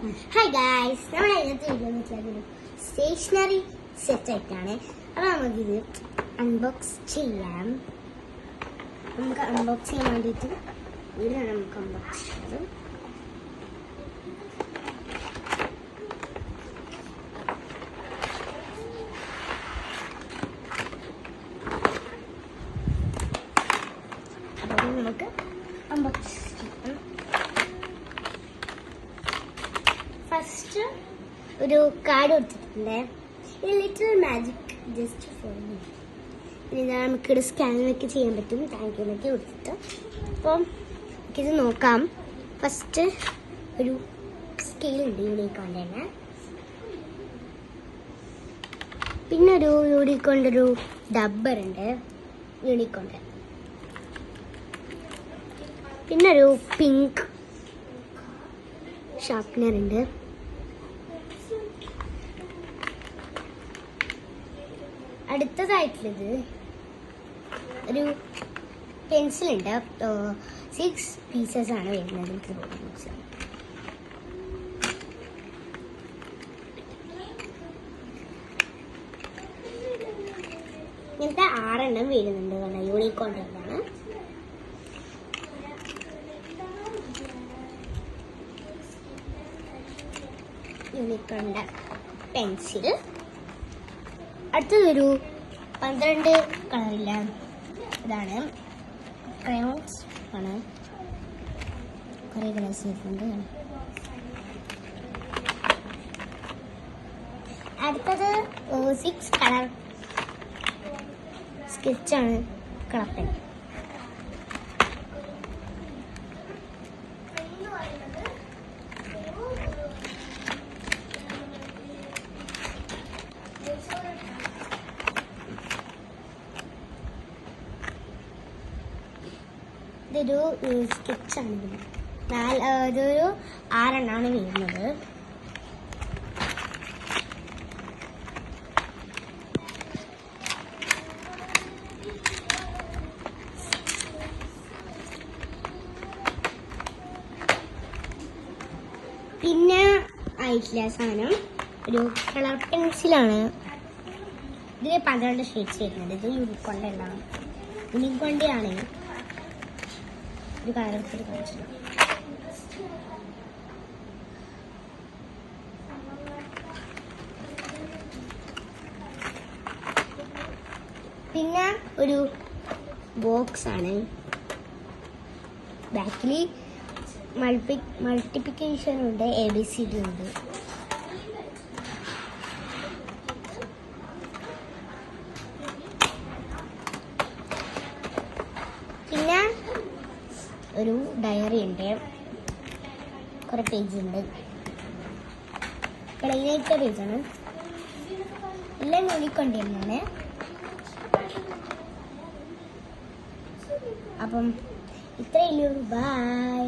Hi guys, നമ്മൾ ഇന്നത്തെ video എന്ന് വെച്ചാൽ ഒരു സ്റ്റേഷനറി സെറ്റ് ആയിട്ടാണ്. അപ്പോൾ നമുക്കിത് അൺബോക്സ് ചെയ്യാം. നമുക്ക് അൺബോക്സ് ചെയ്യാൻ വേണ്ടിയിട്ട് ഇതിലാണ് നമുക്ക് അൺബോക്സ് ചെയ്യുന്നത്. അപ്പോൾ നമുക്ക് അൺബോക്സ് ചെയ്യാം. ഫസ്റ്റ് ഒരു കാർഡ് കൊടുത്തിട്ടുണ്ട്. ഇത് little magic just for me. പിന്നെ നമുക്കിവിടെ സ്കാനിങ്ങൊക്കെ ചെയ്യാൻ പറ്റും. താങ്ക് യു എന്നൊക്കെ കൊടുത്തിട്ട്. അപ്പം നമുക്കിത് നോക്കാം. ഫസ്റ്റ് ഒരു സ്കെയിലുണ്ട് യൂണിക്കോണിൻ്റെ തന്നെ. പിന്നെ ഒരു യൂണിക്കോണിൻ്റെ ഒരു ഡബ്ബറുണ്ട് യൂണിക്കോണിൻ്റെ. പിന്നെ ഒരു പിങ്ക് ഷാർപ്നർ ഉണ്ട്. അടുത്തതായിട്ടുള്ളത് ഒരു പെൻസിലുണ്ട്. 6 പീസസ് ആണ് വരുന്നത്. ഇങ്ങനത്തെ 6 വരുന്നുണ്ട്. കാരണം യൂണിക്കോണിൻ്റെതാണ്. യൂണിക്കോണിൻ്റെ പെൻസിൽ. അടുത്തതൊരു 12 കളറില്ല ഇതാണ്. ക്രയോൺസ് ആണ്. കുറേ കളേഴ്സ് വരുന്നുണ്ട്. അടുത്തത് 6 കളർ സ്കെച്ചാണ്. Colour pen. ഇതൊരു സ്കെച്ചാണ്. ഇതൊരു 6 വരുന്നത്. പിന്നെ ആയിട്ടില്ല സാധനം ഒരു കളർ പെൻസിലാണ്. ഇതിൽ 12 ഷെയ്ഡ്സ് വരുന്നുണ്ട്. ഇത് യൂണിക്കോണിൻ്റെ എല്ലാം യൂണിക്കോണിൻ്റെ ആണ്. ഒരു കാലത്തിൽ കാണിച്ചു. പിന്നെ ഒരു ബോക്സ് ആണ്. ബാക്കിൽ മൾട്ടിപ്ലിക്കേഷൻ ഉണ്ട്, ABCD ഉണ്ട്. പിന്നെ ഒരു ഡയറി ഉണ്ട്. കുറെ പേജ് ഉണ്ട്. പ്ലെയിനായിട്ട് പേജാണ്. എല്ലാം യൂണിക്കോണിൻ്റെയാണ്. അപ്പം ഇത്രയേ ഉള്ളൂ. ബൈ.